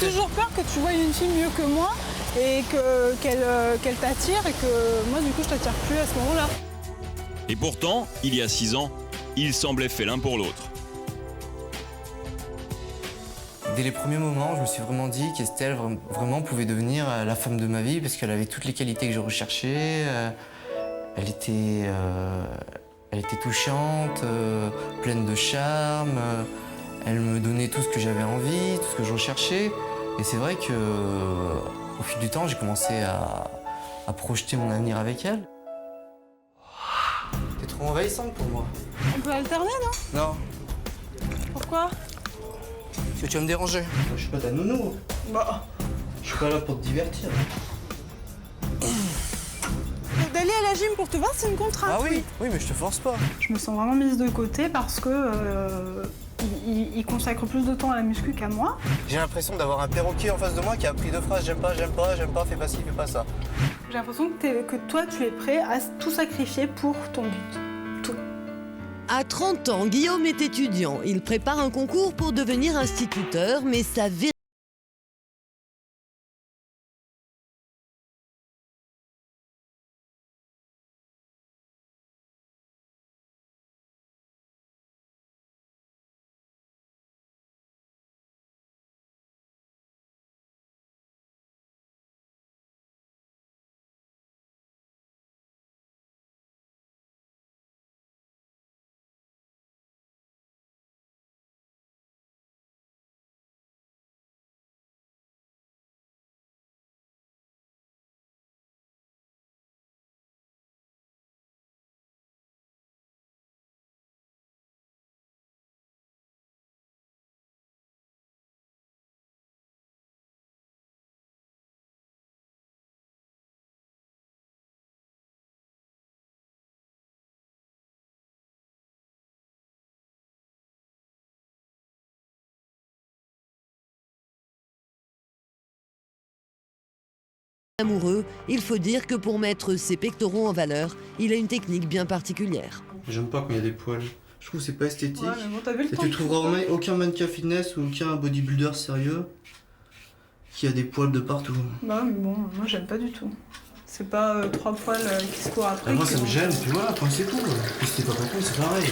toujours peur que tu vois une fille mieux que moi et qu'elle t'attire et que moi, du coup, je t'attire plus à ce moment-là. Et pourtant, il y a 6 ans, ils semblaient faits l'un pour l'autre. Dès les premiers moments, je me suis vraiment dit qu'Estelle vraiment pouvait devenir la femme de ma vie parce qu'elle avait toutes les qualités que je recherchais. Elle était touchante, pleine de charme. Elle me donnait tout ce que j'avais envie, tout ce que je recherchais. Et c'est vrai qu'au fil du temps, j'ai commencé à projeter mon avenir avec elle. T'es trop envahissante pour moi. On peut alterner, non? Non, Pourquoi? parce que tu vas me déranger. Moi, je suis pas ta nounou. Bah. Je suis pas là pour te divertir. D'aller à la gym pour te voir, c'est une contrainte. Ah oui, oui, mais je te force pas. Je me sens vraiment mise de côté parce que il consacre plus de temps à la muscu qu'à moi. J'ai l'impression d'avoir un perroquet en face de moi qui a appris 2 phrases. J'aime pas, fais pas ci, fais pas ça. J'ai l'impression que toi, tu es prêt à tout sacrifier pour ton but. Tout. À 30 ans, Guillaume est étudiant. Il prépare un concours pour devenir instituteur, mais sa véritable amoureux, il faut dire que pour mettre ses pectoraux en valeur, il a une technique bien particulière. J'aime pas quand il y a des poils. Je trouve que c'est pas esthétique. Ouais, mais bon, t'as vu le Et temps tu que trouveras aucun mannequin fitness ou aucun bodybuilder sérieux qui a des poils de partout. Bah, mais bon, moi, j'aime pas du tout. C'est pas 3 poils qui se courent après. Moi qui ça me vont- gêne, puis voilà, point c'est tout. Puis si t'es pas content, c'est pareil.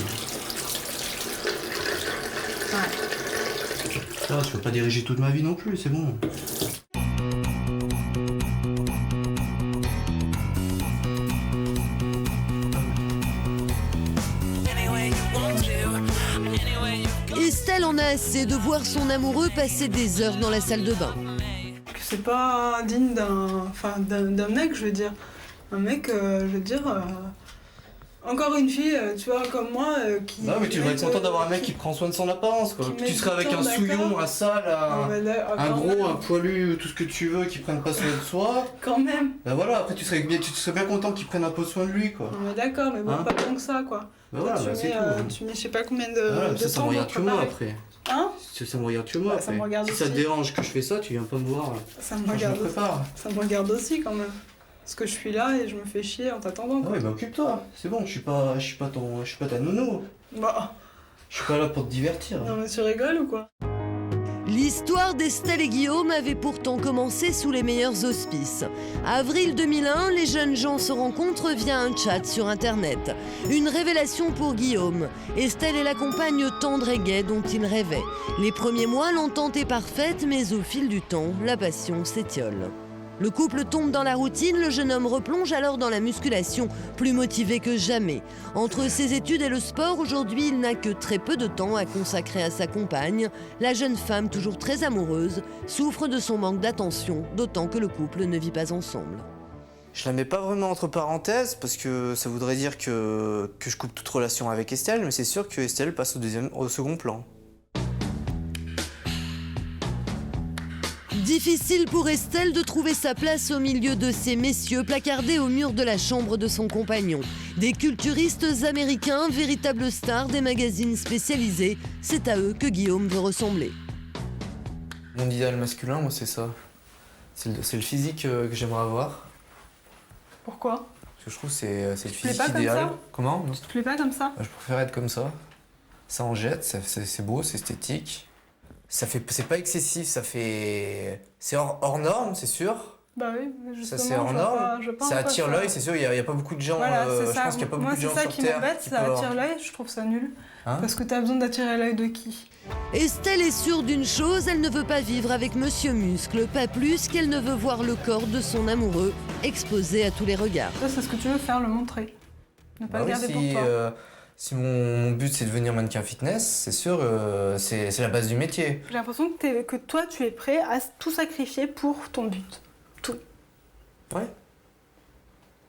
Ouais. Ça, je peux pas diriger toute ma vie non plus, c'est bon. Estelle en a assez de voir son amoureux passer des heures dans la salle de bain. Que c'est pas digne d'un mec, je veux dire. Un mec, je veux dire. Encore une fille, tu vois, comme moi, qui. Non, mais tu devrais être content d'avoir un mec qui prend soin de son apparence, quoi. Qui Tu met serais du avec temps, un souillon, d'accord. un sale, un gros, un poilu, tout ce que tu veux, qui prenne pas soin de soi. Quand même. Bah voilà, après tu serais bien content qu'il prenne un peu soin de lui, quoi. On est d'accord, mais bon, Hein pas tant que ça, quoi. Bah voilà, tu, bah, mets, c'est tout. tu mets je sais pas combien de. Voilà, de ça temps me regarde pour que moi préparer. après. Hein? Ça me regarde que moi Bah, ça après. me regarde Si ça te aussi. dérange que je fais ça, tu viens pas me voir. Ça me Quand je me regarde aussi. prépare. Ça me regarde aussi, quand même. Parce que je suis là et je me fais chier en t'attendant, Ah quoi. ouais, bah occupe-toi, c'est bon, je suis pas ta nounou. Bah, Je suis pas là pour te divertir. non, mais tu rigoles ou quoi? L'histoire d'Estelle et Guillaume avait pourtant commencé sous les meilleurs auspices. Avril 2001, les jeunes gens se rencontrent via un chat sur Internet. Une révélation pour Guillaume. Estelle est la compagne tendre et gaie dont il rêvait. Les premiers mois, l'entente est parfaite, mais au fil du temps, la passion s'étiole. Le couple tombe dans la routine, le jeune homme replonge alors dans la musculation, plus motivé que jamais. Entre ses études et le sport, aujourd'hui, il n'a que très peu de temps à consacrer à sa compagne. La jeune femme, toujours très amoureuse, souffre de son manque d'attention, d'autant que le couple ne vit pas ensemble. Je la mets pas vraiment entre parenthèses parce que ça voudrait dire que je coupe toute relation avec Estelle, mais c'est sûr que Estelle passe au second plan. Difficile pour Estelle de trouver sa place au milieu de ces messieurs placardés au mur de la chambre de son compagnon. Des culturistes américains, véritables stars des magazines spécialisés, c'est à eux que Guillaume veut ressembler. Mon idéal masculin, moi, c'est ça. C'est le physique que j'aimerais avoir. Pourquoi? Parce que je trouve que c'est le plais physique pas comme idéal. ça Comment? Non. Tu te plais pas comme ça? Je préfère être comme ça. Ça en jette, c'est beau, c'est esthétique. c'est pas excessif, c'est hors norme, c'est sûr. Bah oui, Ça justement, c'est hors norme. Ça attire l'œil, c'est sûr. Il y a pas beaucoup de gens. Voilà, c'est je ça. pense qu'il y a pas Moi, beaucoup de gens c'est ça sur qui Terre. m'embête, ça attire l'œil, je trouve ça nul. Parce que t'as besoin d'attirer l'œil de qui? Estelle est sûre d'une chose, elle ne veut pas vivre avec Monsieur Muscle, pas plus qu'elle ne veut voir le corps de son amoureux exposé à tous les regards. Ça, c'est ce que tu veux faire, le montrer. Ne pas le oui, garder pour toi. Si mon but c'est de devenir mannequin fitness, c'est sûr, c'est la base du métier. J'ai l'impression que toi, tu es prêt à tout sacrifier pour ton but. Tout. Ouais.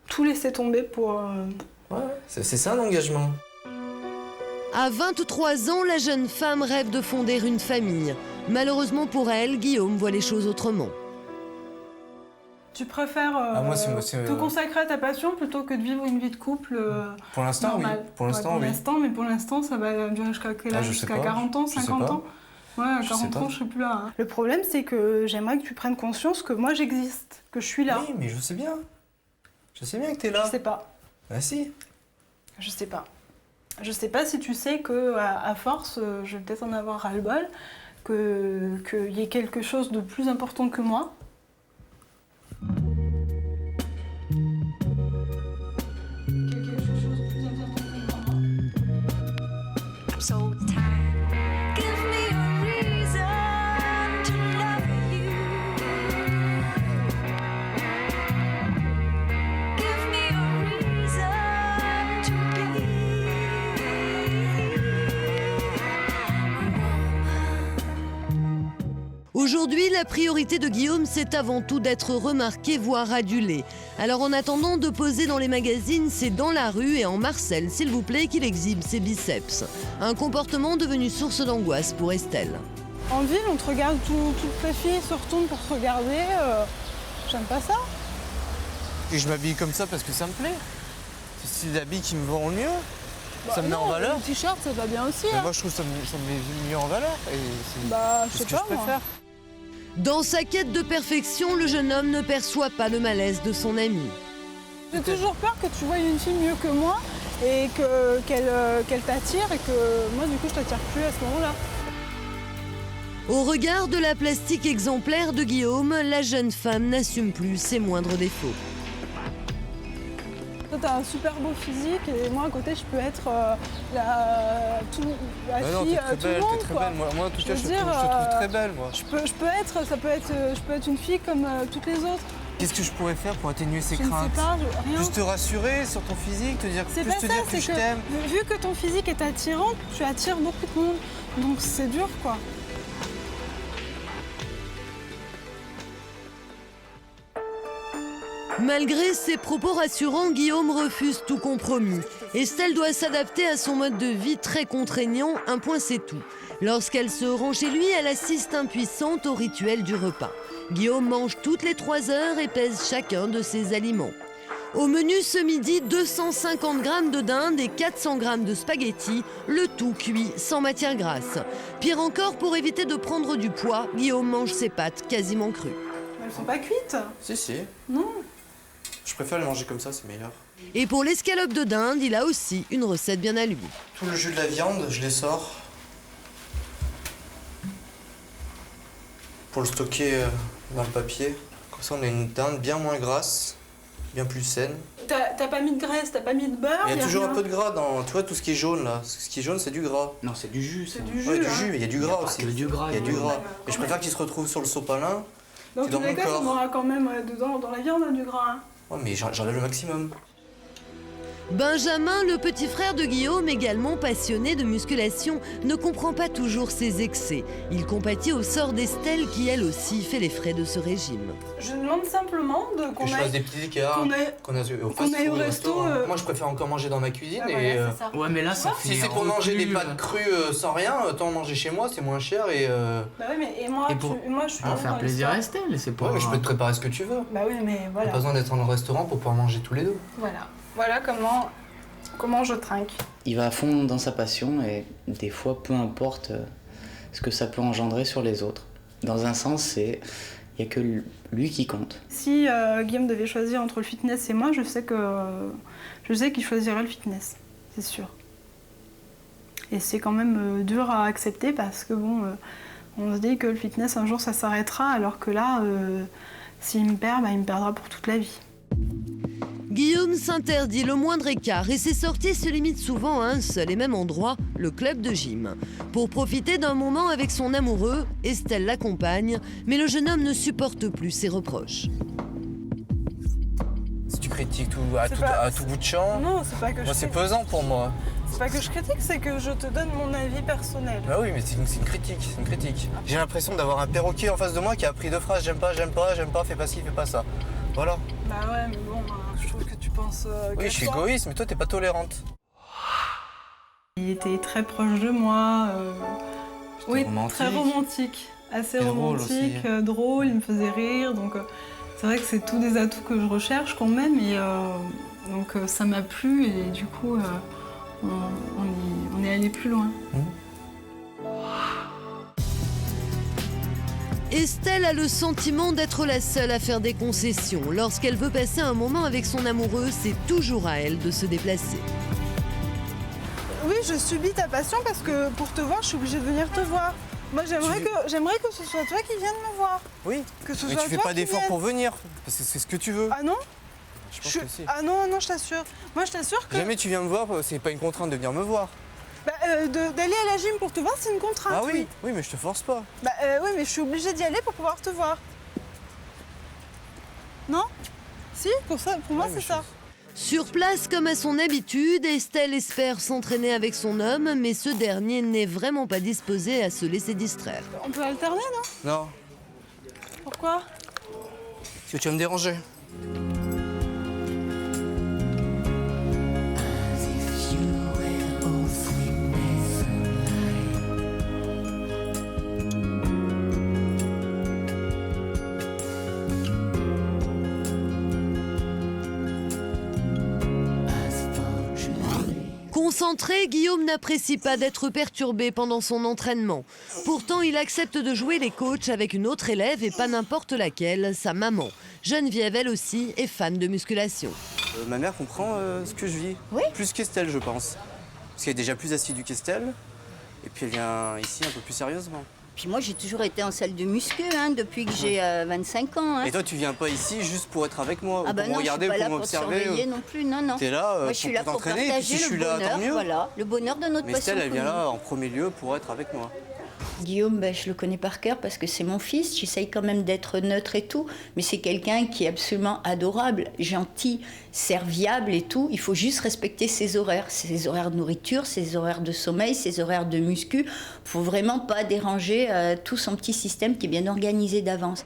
Tout laisser tomber pour... Ouais, c'est ça l'engagement. À 23 ans, la jeune femme rêve de fonder une famille. Malheureusement pour elle, Guillaume voit les choses autrement. Tu préfères te consacrer à ta passion plutôt que de vivre une vie de couple pour l'instant, oui. Pour l'instant, oui. Mais pour l'instant, ça va durer jusqu'à quel âge? Jusqu'à 40 ans, 50 ans? Ouais, à 40 ans, je serai plus là. Hein. Le problème, c'est que j'aimerais que tu prennes conscience que moi, j'existe, que je suis là. Oui, mais je sais bien. Je sais bien que t'es là. Je sais pas. Ah si. Je sais pas. Je sais pas si tu sais que à force, je vais peut-être en avoir ras-le-bol, qu'il y ait quelque chose de plus important que moi. So tired. Give me a reason to love you. Give me a reason to be a woman. Aujourd'hui, la priorité de Guillaume, c'est avant tout d'être remarqué, voire adulé. Alors en attendant de poser dans les magazines, c'est dans la rue et en Marcel, s'il vous plaît, qu'il exhibe ses biceps. Un comportement devenu source d'angoisse pour Estelle. En ville, on te regarde, toutes les filles se retournent pour te regarder. J'aime pas ça. Et je m'habille comme ça parce que ça me plaît. C'est le style d'habit qui me vend le mieux. Ça me met en valeur. Le t-shirt, ça va bien aussi. Mais moi, je trouve que ça me met mieux en valeur. Je sais pas, moi. Dans sa quête de perfection, le jeune homme ne perçoit pas le malaise de son ami. J'ai toujours peur que tu vois une fille mieux que moi et qu'elle t'attire et que moi, du coup, je t'attire plus à ce moment-là. Au regard de la plastique exemplaire de Guillaume, la jeune femme n'assume plus ses moindres défauts. Toi, t'as un super beau physique et moi, à côté, je peux être la fille, non, t'es tout le monde, très quoi. belle. Moi, en tout cas, je te dire, trouve très belle, moi. Je peux être une fille comme toutes les autres. Qu'est-ce que je pourrais faire pour atténuer ces Je ne craintes? sais pas, rien. Juste te rassurer sur ton physique, te dire C'est plus pas te ça, dire que c'est je t'aime. vu que ton physique est attirant, tu attires beaucoup de monde. Donc c'est dur, quoi. Malgré ses propos rassurants, Guillaume refuse tout compromis. Estelle doit s'adapter à son mode de vie très contraignant, un point c'est tout. Lorsqu'elle se rend chez lui, elle assiste impuissante au rituel du repas. Guillaume mange toutes les 3 heures et pèse chacun de ses aliments. Au menu ce midi, 250 grammes de dinde et 400 grammes de spaghettis, le tout cuit sans matière grasse. Pire encore, pour éviter de prendre du poids, Guillaume mange ses pâtes quasiment crues. Elles sont pas cuites. Si. Non. Je préfère les manger comme ça, c'est meilleur. Et pour l'escalope de dinde, il a aussi une recette bien à lui. Tout le jus de la viande, je les sors. Pour le stocker dans le papier. Comme ça, on a une dinde bien moins grasse, bien plus saine. T'as pas mis de graisse, t'as pas mis de beurre. Il y a toujours rien. un peu de gras dans, tu vois, tout ce qui est jaune là. Ce qui est jaune, c'est du gras. Non, c'est du jus. C'est du jus. Ouais, du hein. jus, mais il y a du gras aussi. Il y a du gras. Il y a du gras. Ouais, Et je préfère qu'il se retrouve sur le sopalin. Dans c'est tous dans les mon cas, corps. on aura quand même dedans, dans la viande, du gras. Hein. Ouais, mais j'enlève le maximum. Benjamin, le petit frère de Guillaume, également passionné de musculation, ne comprend pas toujours ses excès. Il compatit au sort d'Estelle qui, elle aussi, fait les frais de ce régime. Je demande simplement Que je fasse des petits écarts. Qu'on aille au resto. Moi, je préfère encore manger dans ma cuisine. Ah, et, voilà, c'est ça. Ouais, mais là, ça fait. si c'est pour manger des pâtes crues sans rien, autant manger chez moi, c'est moins cher et. Bah oui, mais moi, Et pour- moi, je suis Pour faire plaisir à Estelle, c'est pas. Ouais, mais je peux te préparer ce que tu veux. Bah oui, mais T'as voilà. pas besoin d'être dans le restaurant pour pouvoir manger tous les deux. Voilà comment je trinque. Il va à fond dans sa passion et des fois, peu importe ce que ça peut engendrer sur les autres. Dans un sens, il n'y a que lui qui compte. Si Guillaume devait choisir entre le fitness et moi, je sais qu'il choisirait le fitness, c'est sûr. Et c'est quand même dur à accepter parce que bon, On se dit que le fitness, un jour, ça s'arrêtera, alors que là, s'il me perd, il me perdra pour toute la vie. Guillaume s'interdit le moindre écart et ses sorties se limitent souvent à un seul et même endroit, le club de gym. Pour profiter d'un moment avec son amoureux, Estelle l'accompagne, mais le jeune homme ne supporte plus ses reproches. Si tu critiques C'est pas- à tout bout de champ, Non, c'est pas que moi c'est pesant pour moi. C'est pas que je critique, c'est que je te donne mon avis personnel. Bah oui, mais c'est une critique. J'ai l'impression d'avoir un perroquet en face de moi qui a appris 2 phrases, j'aime pas, fais pas ci, fais pas ça. Voilà. Bah ouais, mais bon, je trouve que tu penses Oui, je suis égoïste, mais toi t'es pas tolérante. Il était très proche de moi. Oui, romantique. très romantique. Assez Et drôle romantique, aussi. drôle, il me faisait rire. Donc c'est vrai que c'est tous des atouts que je recherche quand même. Et donc ça m'a plu et du coup on est allé plus loin. Estelle a le sentiment d'être la seule à faire des concessions. Lorsqu'elle veut passer un moment avec son amoureux, c'est toujours à elle de se déplacer. Oui, je subis ta passion parce que pour te voir, je suis obligée de venir te voir. Moi, j'aimerais que ce soit toi qui viennes me voir. Oui, Que ce mais soit tu fais toi pas qui d'effort viennes. pour venir, parce que c'est ce que tu veux. Ah non Je pense que si. Ah non, non, je t'assure. Moi, je t'assure que Jamais tu viens me voir, c'est pas une contrainte de venir me voir. d'aller à la gym pour te voir, c'est une contrainte. Ah oui, oui, mais je te force pas. Oui, mais je suis obligée d'y aller pour pouvoir te voir. Non? Si, pour moi, Ouais, mais c'est ça. Sur place, comme à son habitude, Estelle espère s'entraîner avec son homme, mais ce dernier n'est vraiment pas disposé à se laisser distraire. On peut alterner, non? Non, Pourquoi? parce que tu vas me déranger. Concentré, Guillaume n'apprécie pas d'être perturbé pendant son entraînement. Pourtant, il accepte de jouer les coachs avec une autre élève et pas n'importe laquelle, sa maman. Geneviève, elle aussi, est fan de musculation. Ma mère comprend ce que je vis. Oui. Plus qu'Estelle, je pense. Parce qu'elle est déjà plus assidue qu'Estelle. Et puis elle vient ici un peu plus sérieusement. Puis moi, j'ai toujours été en salle de muscu depuis que j'ai 25 ans. hein. Et toi, tu viens pas ici juste pour être avec moi, Ah ou bah pour me non, regarder, je suis pas pour là pour te m'observer. surveiller non plus, non, non. T'es là Moi, je suis là pour t'entraîner, et puis partager si je suis le là, bonheur, tant mieux. voilà, le bonheur de notre Mais passion Estelle, elle vient commune. là en premier lieu pour être avec moi. Guillaume, je le connais par cœur parce que c'est mon fils. J'essaye quand même d'être neutre et tout. Mais c'est quelqu'un qui est absolument adorable, gentil, serviable et tout. Il faut juste respecter ses horaires de nourriture, ses horaires de sommeil, ses horaires de muscu. Faut vraiment pas déranger tout son petit système qui est bien organisé d'avance.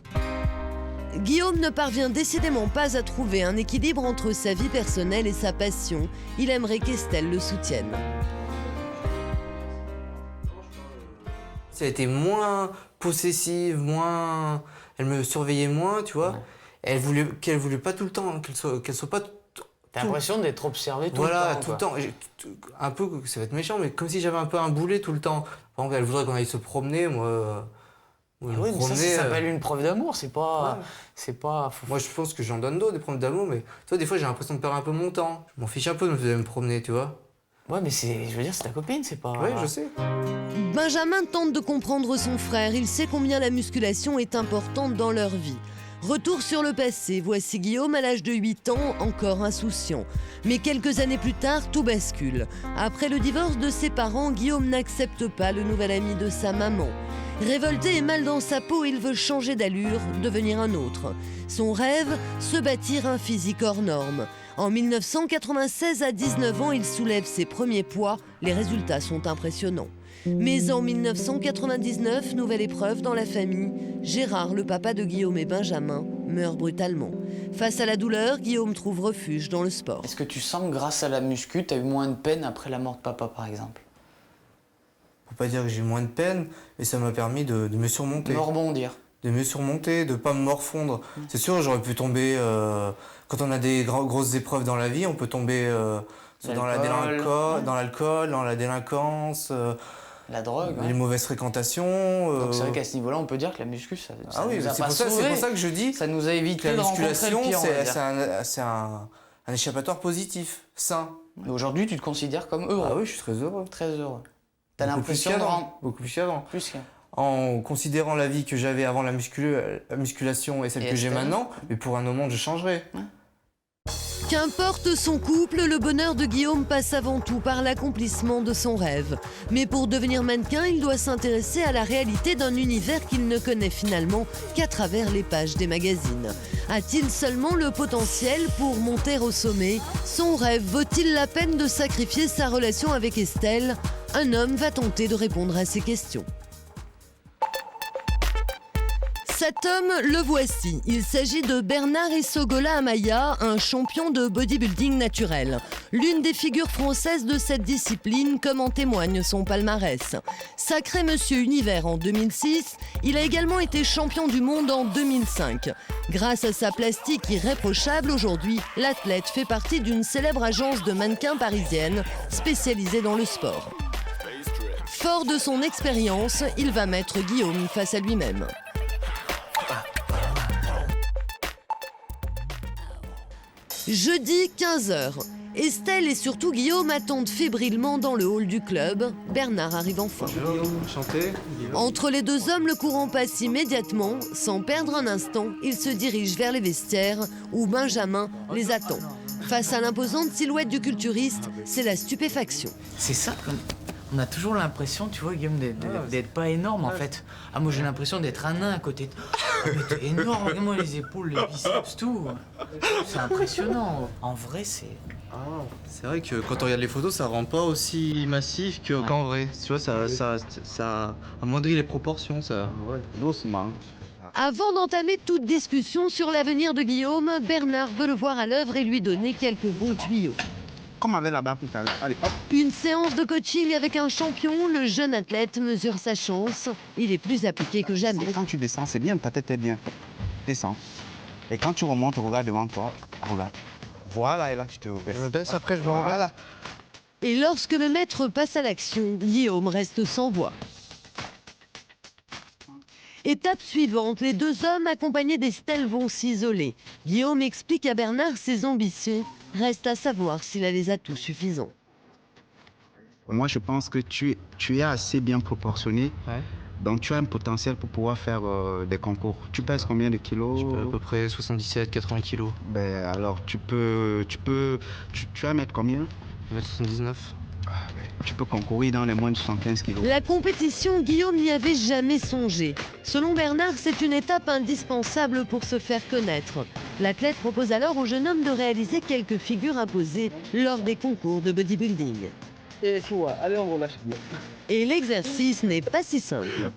Guillaume ne parvient décidément pas à trouver un équilibre entre sa vie personnelle et sa passion. Il aimerait qu'Estelle le soutienne. Si elle était moins possessive, elle me surveillait moins, tu vois. Ouais. Qu'elle voulait pas tout le temps, qu'elle soit pas. T'as l'impression d'être observé tout voilà, le temps. tout le temps. Un peu, ça va être méchant, mais comme si j'avais un peu un boulet tout le temps. Par exemple, elle voudrait qu'on aille se promener, moi. Oui, mais ça s'appelle une preuve d'amour, c'est pas. Ouais. C'est pas. Moi, je pense que j'en donne d'autres, des preuves d'amour, mais toi, des fois, j'ai l'impression de perdre un peu mon temps. Je m'en fiche un peu de me promener, tu vois. Ouais, mais je veux dire, c'est ta copine, c'est pas. Oui, je sais. Benjamin tente de comprendre son frère. Il sait combien la musculation est importante dans leur vie. Retour sur le passé, voici Guillaume à l'âge de 8 ans, encore insouciant. Mais quelques années plus tard, tout bascule. Après le divorce de ses parents, Guillaume n'accepte pas le nouvel ami de sa maman. Révolté et mal dans sa peau, il veut changer d'allure, devenir un autre. Son rêve, se bâtir un physique hors norme. En 1996, à 19 ans, il soulève ses premiers poids. Les résultats sont impressionnants. Mais en 1999, nouvelle épreuve dans la famille. Gérard, le papa de Guillaume et Benjamin, meurt brutalement. Face à la douleur, Guillaume trouve refuge dans le sport. Est-ce que tu sens que grâce à la muscu, t'as eu moins de peine après la mort de papa, par exemple? Faut pas dire que j'ai eu moins de peine, mais ça m'a permis de me surmonter. De rebondir. De me surmonter, de pas me morfondre. C'est sûr, j'aurais pu tomber. Quand on a des grosses épreuves dans la vie, on peut tomber soit dans l'alcool, dans la délinquance, la drogue. les mauvaises fréquentations. Donc c'est vrai qu'à ce niveau-là, on peut dire que la muscu, ça Ah oui, nous a c'est pas pour ça sauvés. que je dis Ça nous a que évité la de rencontrer le musculation, pire, on va dire. c'est un échappatoire positif, sain. Et aujourd'hui, tu te considères comme heureux. Ah oui, je suis très heureux. Très heureux. T'as Beaucoup l'impression plus de qu'avant. rendre Beaucoup plus qu'avant. plus qu'un. en considérant la vie que j'avais avant la musculation et celle Et que j'ai Estelle. maintenant, mais pour un moment, je changerais. Qu'importe son couple, le bonheur de Guillaume passe avant tout par l'accomplissement de son rêve. Mais pour devenir mannequin, il doit s'intéresser à la réalité d'un univers qu'il ne connaît finalement qu'à travers les pages des magazines. A-t-il seulement le potentiel pour monter au sommet? Son rêve vaut-il la peine de sacrifier sa relation avec Estelle? Un homme va tenter de répondre à ces questions. Cet homme, le voici. Il s'agit de Bernard Essogola Amaya, un champion de bodybuilding naturel. L'une des figures françaises de cette discipline, comme en témoigne son palmarès. Sacré Monsieur Univers en 2006, il a également été champion du monde en 2005. Grâce à sa plastique irréprochable, aujourd'hui, l'athlète fait partie d'une célèbre agence de mannequins parisienne spécialisée dans le sport. Fort de son expérience, il va mettre Guillaume face à lui-même. Jeudi 15h. Estelle et surtout Guillaume attendent fébrilement dans le hall du club. Bernard arrive enfin. Enchanté. Entre les deux hommes, le courant passe immédiatement. Sans perdre un instant, ils se dirigent vers les vestiaires où Benjamin les attend. Face à l'imposante silhouette du culturiste, c'est la stupéfaction. C'est ça, on a toujours l'impression, tu vois, Guillaume, d'être pas énorme en fait. Ah, moi j'ai l'impression d'être un nain à côté de. Oh, mais t'es énorme, regarde-moi les épaules, les biceps, tout. C'est impressionnant. En vrai, c'est. C'est vrai que quand on regarde les photos, ça rend pas aussi massif qu'en vrai. Tu vois, ça amoindrit les proportions, ça. Ouais, doucement. Avant d'entamer toute discussion sur l'avenir de Guillaume, Bernard veut le voir à l'œuvre et lui donner quelques bons tuyaux. Comme avec la barre tout à l'heure. Allez, hop. Une séance de coaching avec un champion, le jeune athlète mesure sa chance. Il est plus appliqué que jamais. Quand tu descends, c'est bien, ta tête est bien. Descends. Et quand tu remontes, regarde devant toi. Regarde. Voilà, et là, tu te ouvres. Je me baisse, après je me remets. Voilà. Et lorsque le maître passe à l'action, Guillaume reste sans voix. Étape suivante, les deux hommes accompagnés d'Estelle vont s'isoler. Guillaume explique à Bernard ses ambitions. Reste à savoir s'il a les atouts suffisants. Moi, je pense que tu es assez bien proportionné. Ouais. Donc, tu as un potentiel pour pouvoir faire des concours. Tu pèses combien de kilos? Je peux à peu près 77-80 kilos. Ben, alors, tu vas mettre combien? 1m79. Tu peux concourir dans les moins de 75 kilos. La compétition, Guillaume n'y avait jamais songé. Selon Bernard, c'est une étape indispensable pour se faire connaître. L'athlète propose alors au jeune homme de réaliser quelques figures imposées lors des concours de bodybuilding. Et allez, on relâche. Et l'exercice n'est pas si simple.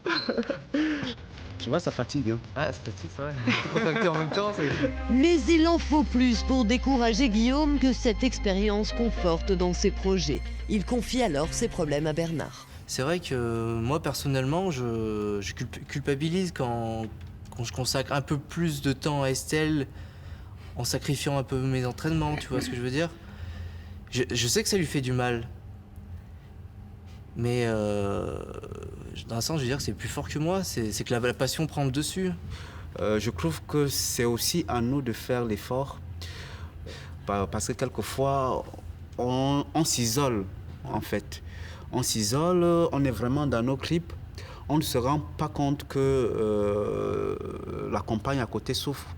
Tu vois, ça fatigue. Hein. Ah, c'est petit, ça, ouais. Contacté en même temps, c'est. Mais il en faut plus pour décourager Guillaume que cette expérience conforte dans ses projets. Il confie alors ses problèmes à Bernard. C'est vrai que moi, personnellement, je culpabilise quand je consacre un peu plus de temps à Estelle en sacrifiant un peu mes entraînements, tu vois ce que je veux dire? Je sais que ça lui fait du mal. Mais dans un sens, je veux dire que c'est plus fort que moi, c'est que la passion prend le dessus. Je trouve que c'est aussi à nous de faire l'effort. Parce que quelquefois, on s'isole, en fait. On s'isole, on est vraiment dans nos clips. On ne se rend pas compte que la compagne à côté souffre.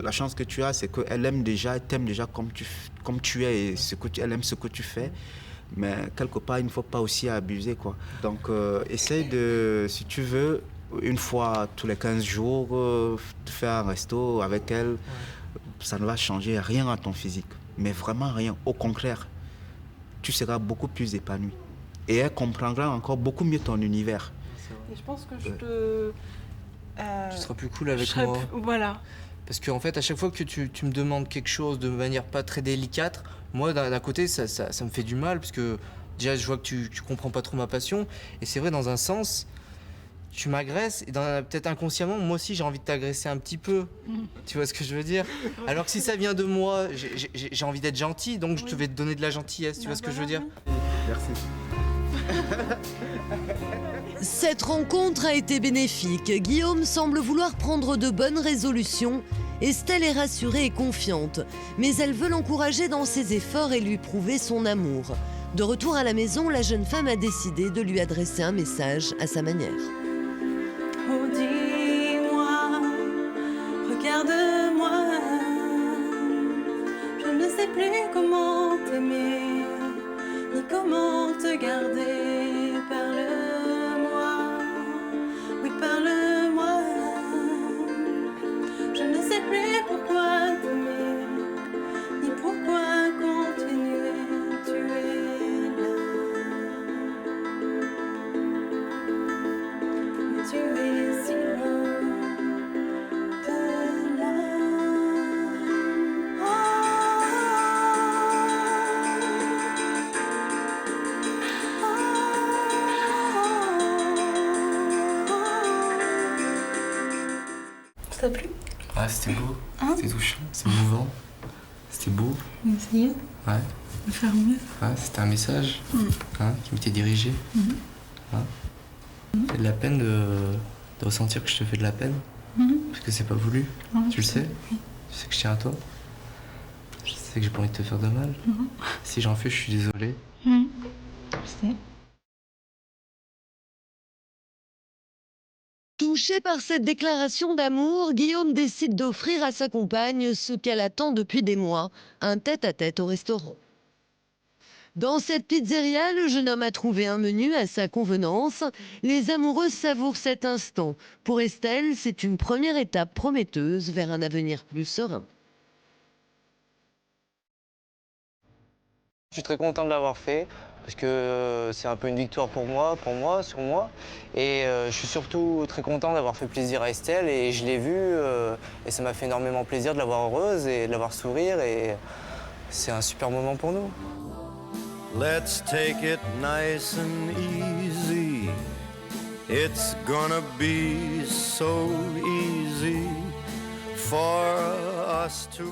La chance que tu as, c'est qu'elle aime déjà, elle t'aime déjà comme tu es et elle aime ce que tu fais. Mais quelque part, il ne faut pas aussi abuser, quoi. Donc, essaye de, si tu veux, une fois tous les 15 jours, faire un resto avec elle. Ouais. Ça ne va changer rien à ton physique. Mais vraiment rien. Au contraire, tu seras beaucoup plus épanoui. Et elle comprendra encore beaucoup mieux ton univers. Et je pense que tu seras plus cool avec moi. Voilà. Parce qu'en fait, à chaque fois que tu me demandes quelque chose de manière pas très délicate, moi, d'un côté, ça me fait du mal, parce que déjà, je vois que tu comprends pas trop ma passion. Et c'est vrai, dans un sens, tu m'agresses, et peut-être inconsciemment, moi aussi, j'ai envie de t'agresser un petit peu. Tu vois ce que je veux dire? Alors que si ça vient de moi, j'ai envie d'être gentil, donc je vais te donner de la gentillesse. Tu vois ce que je veux dire? Merci. Cette rencontre a été bénéfique. Guillaume semble vouloir prendre de bonnes résolutions. Estelle est rassurée et confiante, mais elle veut l'encourager dans ses efforts et lui prouver son amour. De retour à la maison, la jeune femme a décidé de lui adresser un message à sa manière. plus comment t'aimer, ni comment te garder. Parle-moi, oui parle-moi. Je ne sais plus pourquoi t'aimer, ni pourquoi continuer. Tu es là, mais tu es si loin de là. Ça t'a plu? Ouais, c'était beau, c'était touchant, c'est mouvant, c'était beau. On va essayer Ouais, de faire mieux. ouais, c'était un message qui m'était dirigé. Hein. J'ai de la peine de ressentir que je te fais de la peine, parce que c'est pas voulu. Tu le sais? Tu sais que je tiens à toi. Je sais que j'ai pas envie de te faire de mal. Si j'en fais, je suis désolé. Je sais. Touché par cette déclaration d'amour, Guillaume décide d'offrir à sa compagne ce qu'elle attend depuis des mois, un tête-à-tête au restaurant. Dans cette pizzeria, le jeune homme a trouvé un menu à sa convenance. Les amoureux savourent cet instant. Pour Estelle, c'est une première étape prometteuse vers un avenir plus serein. Je suis très content de l'avoir fait parce que c'est un peu une victoire pour moi, sur moi. Et je suis surtout très content d'avoir fait plaisir à Estelle et je l'ai vue et ça m'a fait énormément plaisir de la voir heureuse et de la voir sourire et c'est un super moment pour nous. Let's take it nice and easy. It's gonna be so easy for us to